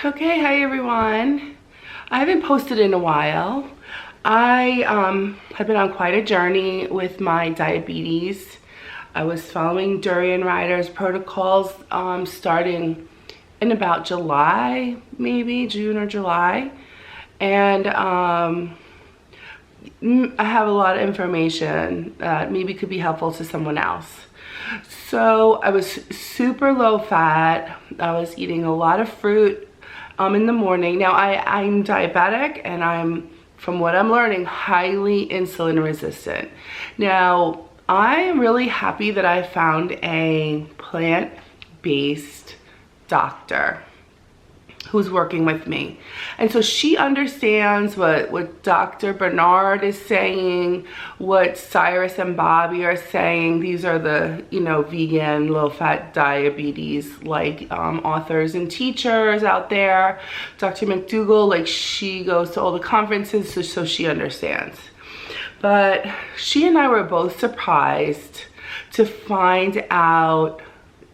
Okay, hi everyone. I haven't posted in a while. I have been on quite a journey with my diabetes. I was following Durian Rider's protocols starting in about July, maybe June or July. And I have a lot of information that maybe could be helpful to someone else. So I was super low fat. I was eating a lot of fruit in the morning. Now I'm diabetic and I'm, from what I'm learning, highly insulin resistant. Now I am really happy that I found a plant-based doctor who's working with me. And so she understands what Dr. Bernard is saying, what Cyrus and Bobby are saying. These are the, vegan, low-fat diabetes, authors and teachers out there. Dr. McDougall, she goes to all the conferences, so she understands. But she and I were both surprised to find out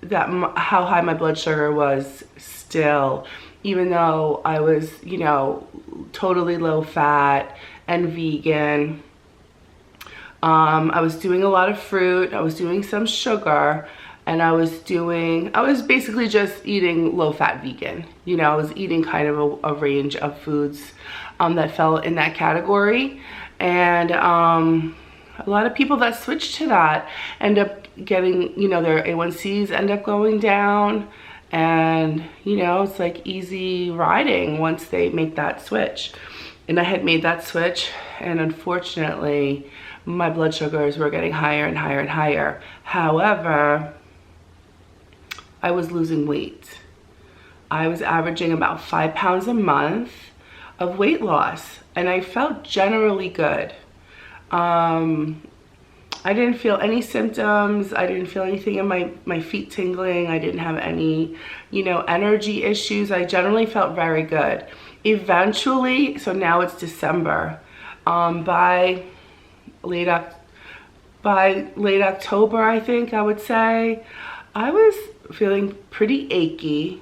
that how high my blood sugar was still, even though I was, totally low fat and vegan. I was doing a lot of fruit, I was doing some sugar, and I was basically just eating low fat vegan. I was eating kind of a range of foods that fell in that category. And a lot of people that switch to that end up getting, their A1Cs end up going down. And it's like easy riding once they make that switch. And I had made that switch, and unfortunately my blood sugars were getting higher and higher and higher. However, I was losing weight. I was averaging about 5 pounds a month of weight loss, and I felt generally good. I didn't feel any symptoms. I didn't feel anything in my feet tingling. I didn't have any, energy issues. I generally felt very good. Eventually, so now it's December, by late October, I think I would say, I was feeling pretty achy.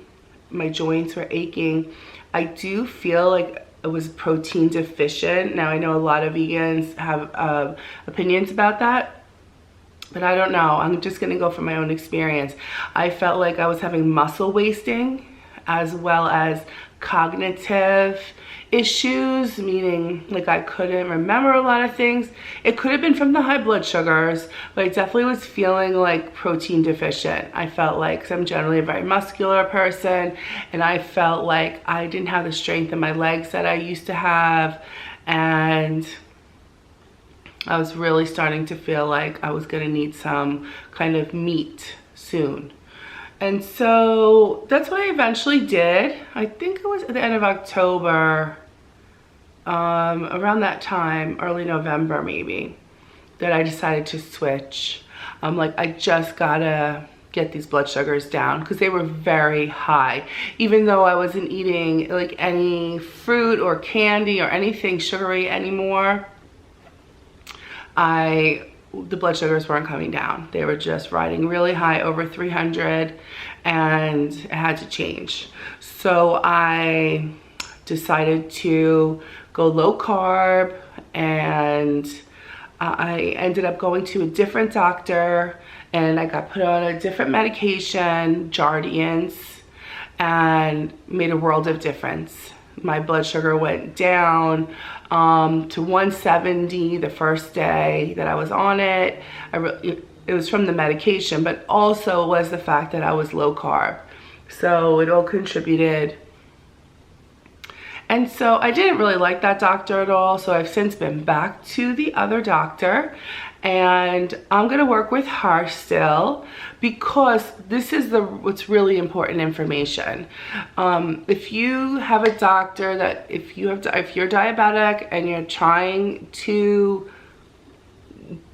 My joints were aching. I do feel like I was protein deficient. Now I know a lot of vegans have opinions about that, but I don't know. I'm just gonna go from my own experience. I felt like I was having muscle wasting as well as cognitive issues, meaning I couldn't remember a lot of things. It could have been from the high blood sugars, but I definitely was feeling like protein deficient. I felt like, because I'm generally a very muscular person, and I felt like I didn't have the strength in my legs that I used to have, and I was really starting to feel like I was gonna need some kind of meat soon. And so that's what I eventually did. I think it was at the end of October, around that time, early November maybe, that I decided to switch. I'm like, I just gotta get these blood sugars down because they were very high. Even though I wasn't eating any fruit or candy or anything sugary anymore, the blood sugars weren't coming down. They were just riding really high, over 300, and it had to change. So I decided to go low carb, and I ended up going to a different doctor, and I got put on a different medication, Jardiance, and made a world of difference. My blood sugar went down to 170 the first day that I was on it. It was from the medication, but also was the fact that I was low carb. So it all contributed. And so I didn't really like that doctor at all. So I've since been back to the other doctor, and I'm gonna work with her still, because this is what's really important information. If you have a doctor that, if you're diabetic and you're trying to,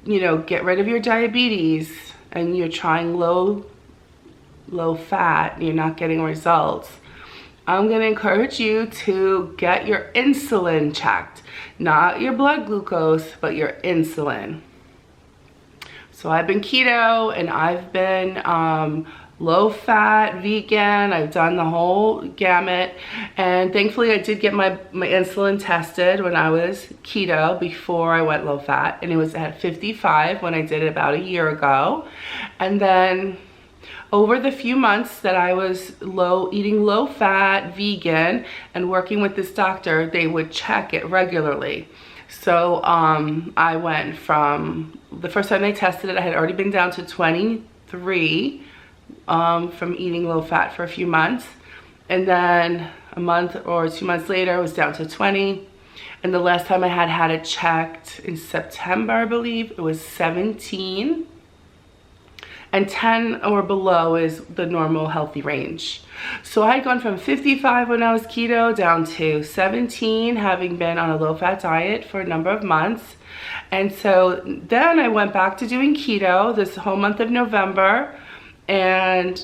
get rid of your diabetes, and you're trying low fat, and you're not getting results, I'm gonna encourage you to get your insulin checked. Not your blood glucose, but your insulin. So I've been keto, and I've been low fat, vegan. I've done the whole gamut, and thankfully I did get my insulin tested when I was keto before I went low fat, and it was at 55 when I did it about a year ago. And then over the few months that I was eating low fat, vegan, and working with this doctor, they would check it regularly. So I went from, the first time they tested it, I had already been down to 23 from eating low fat for a few months. And then a month or 2 months later, I was down to 20. And the last time I had it checked in September, I believe, it was 17. And 10 or below is the normal healthy range. So I had gone from 55 when I was keto down to 17, having been on a low-fat diet for a number of months. And so then I went back to doing keto this whole month of November, and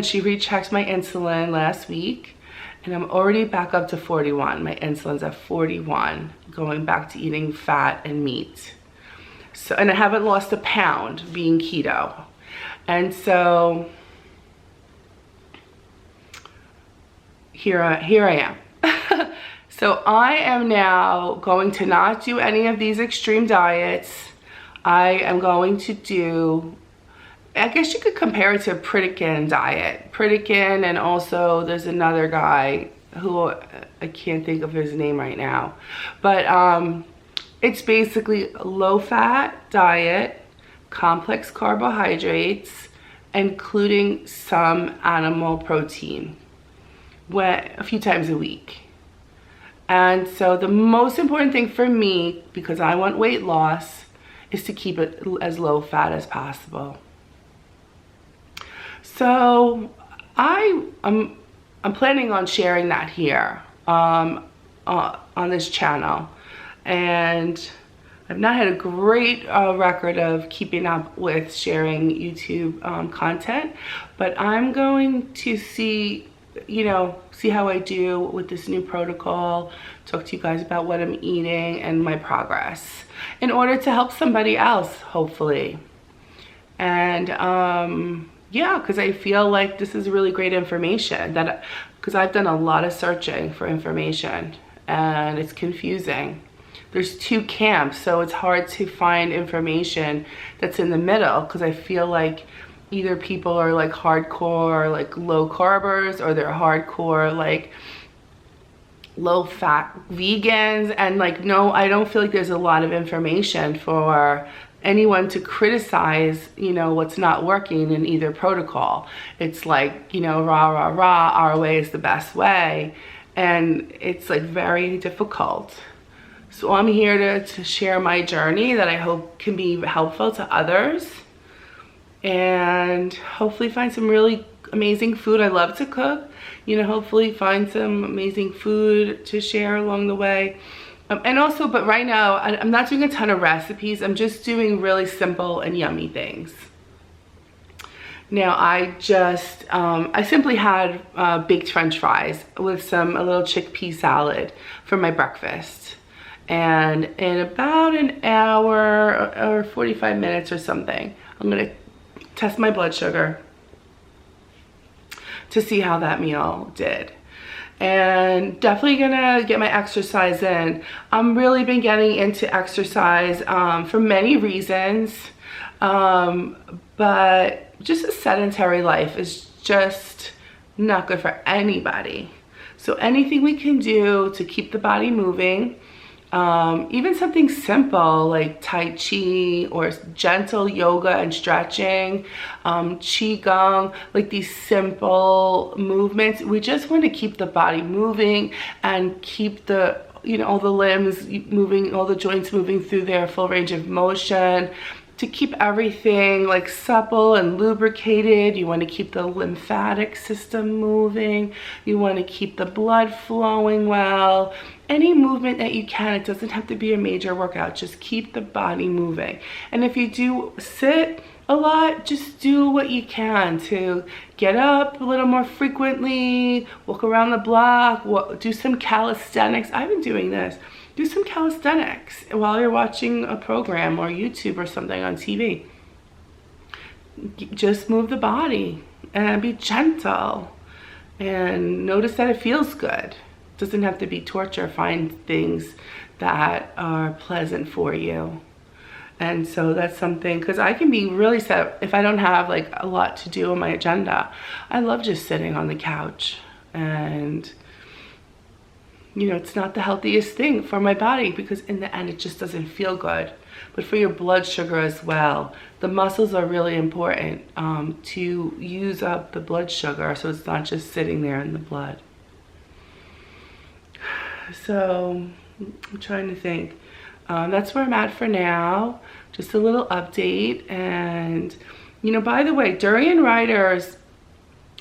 she rechecked my insulin last week, and I'm already back up to 41. My insulin's at 41, going back to eating fat and meat. So, and I haven't lost a pound being keto. And so here I am. So I am now going to not do any of these extreme diets. I am going to do, I guess you could compare it to a Pritikin diet. Pritikin, and also there's another guy who I can't think of his name right now. But it's basically a low-fat diet, complex carbohydrates, including some animal protein, a few times a week. And so the most important thing for me, because I want weight loss, is to keep it as low fat as possible. So I'm planning on sharing that here on this channel. And I've not had a great record of keeping up with sharing YouTube content, but I'm going to see how I do with this new protocol, talk to you guys about what I'm eating and my progress in order to help somebody else, hopefully. And yeah, because I feel like this is really great information, because I've done a lot of searching for information and it's confusing. There's two camps, so it's hard to find information that's in the middle, because I feel like either people are like hardcore like low carbers, or they're hardcore like low fat vegans. And like, no, I don't feel like there's a lot of information for anyone to criticize, what's not working in either protocol. It's like, rah, rah, rah, our way is the best way. And it's like very difficult. So I'm here to share my journey that I hope can be helpful to others, and hopefully find some really amazing food. I love to cook, hopefully find some amazing food to share along the way. And also, but right now, I'm not doing a ton of recipes. I'm just doing really simple and yummy things. Now, I simply had baked French fries with a little chickpea salad for my breakfast. And in about an hour or 45 minutes or something, I'm gonna test my blood sugar to see how that meal did. And definitely gonna get my exercise in. I'm really been getting into exercise for many reasons, but just a sedentary life is just not good for anybody. So anything we can do to keep the body moving, even something simple like Tai Chi or gentle yoga and stretching, Qigong, like these simple movements. We just want to keep the body moving and keep all the limbs moving, all the joints moving through their full range of motion, to keep everything like supple and lubricated. You want to keep the lymphatic system moving. You want to keep the blood flowing well. Any movement that you can, it doesn't have to be a major workout, just keep the body moving. And if you do sit a lot, just do what you can to get up a little more frequently, walk around the block, do some calisthenics. I've been doing this. Do some calisthenics while you're watching a program or YouTube or something on TV. Just move the body. and be gentle and notice that it feels good. It doesn't have to be torture. Find things that are pleasant for you. And so that's something, because I can be really sad if I don't have like a lot to do on my agenda. I love just sitting on the couch, and you know, it's not the healthiest thing for my body, because in the end it just doesn't feel good. But for your blood sugar as well, the muscles are really important to use up the blood sugar, so it's not just sitting there in the blood. So I'm trying to think. That's where I'm at for now. Just a little update. And you know, by the way, Durian Riders,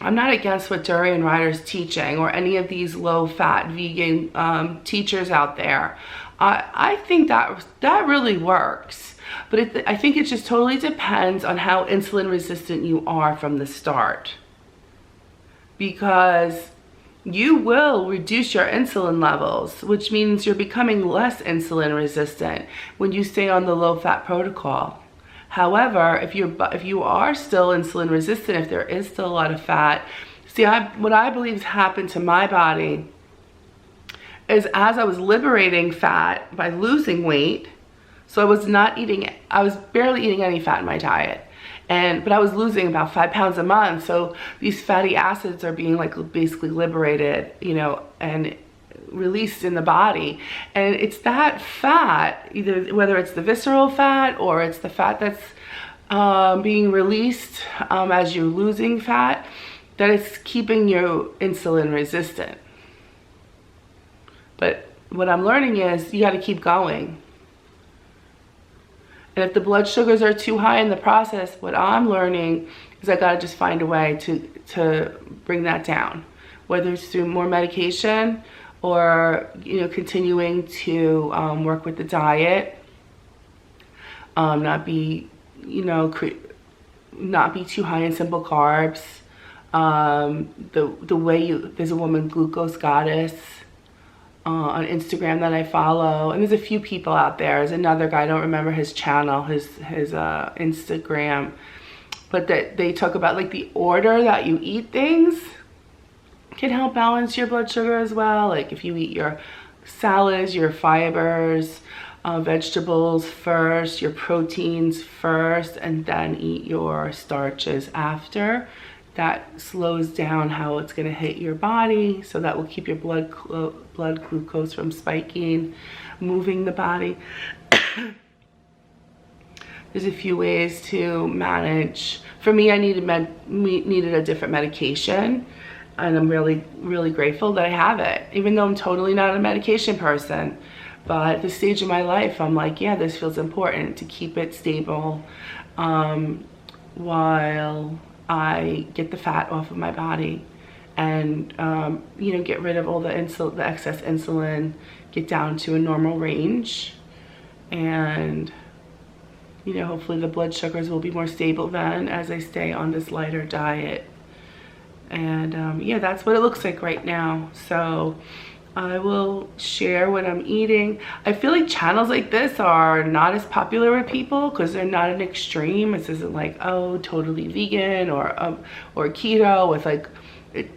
I'm not against what Durian Riders teaching, or any of these low-fat vegan teachers out there. I think that really works, but I think it just totally depends on how insulin resistant you are from the start, because you will reduce your insulin levels, which means you're becoming less insulin resistant when you stay on the low-fat protocol. However, if you are still insulin resistant, if there is still a lot of fat, see, what I believe has happened to my body is, as I was liberating fat by losing weight, so I was barely eating any fat in my diet, but I was losing about 5 pounds a month. So these fatty acids are being like basically liberated, you know, and released in the body. And it's that fat, either whether it's the visceral fat or it's the fat that's being released as you're losing fat, that it's keeping you insulin resistant. But what I'm learning is you got to keep going. And if the blood sugars are too high in the process, what I'm learning is I got to just find a way to bring that down, whether it's through more medication or, you know, continuing to work with the diet, not be too high in simple carbs. The way there's a woman, Glucose Goddess, on Instagram that I follow, and there's a few people out there. There's another guy, I don't remember his channel, his Instagram, but that they talk about like the order that you eat things can help balance your blood sugar as well. Like if you eat your salads, your fibers, vegetables first, your proteins first, and then eat your starches after, that slows down how it's going to hit your body, so that will keep your blood glucose from spiking, moving the body. There's a few ways to manage. For me, I needed a different medication, and I'm really, really grateful that I have it, even though I'm totally not a medication person. But at this stage of my life, I'm like, yeah, this feels important to keep it stable while I get the fat off of my body, and you know, get rid of all the excess insulin, get down to a normal range, and you know, hopefully the blood sugars will be more stable then as I stay on this lighter diet. And yeah, that's what it looks like right now. So I will share what I'm eating. I feel like channels like this are not as popular with people because they're not an extreme. This isn't like, oh, totally vegan or keto with like,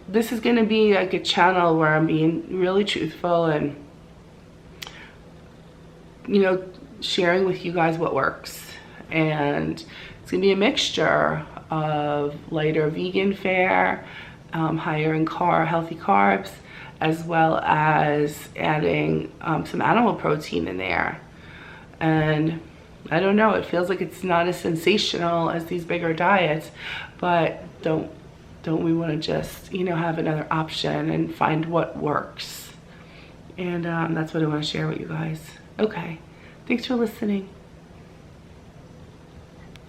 this is gonna be like a channel where I'm being really truthful and, you know, sharing with you guys what works. And it's gonna be a mixture of lighter vegan fare, higher in healthy carbs, as well as adding some animal protein in there. And I don't know, it feels like it's not as sensational as these bigger diets, but don't we want to just, you know, have another option and find what works? And that's what I want to share with you guys. Okay, thanks for listening.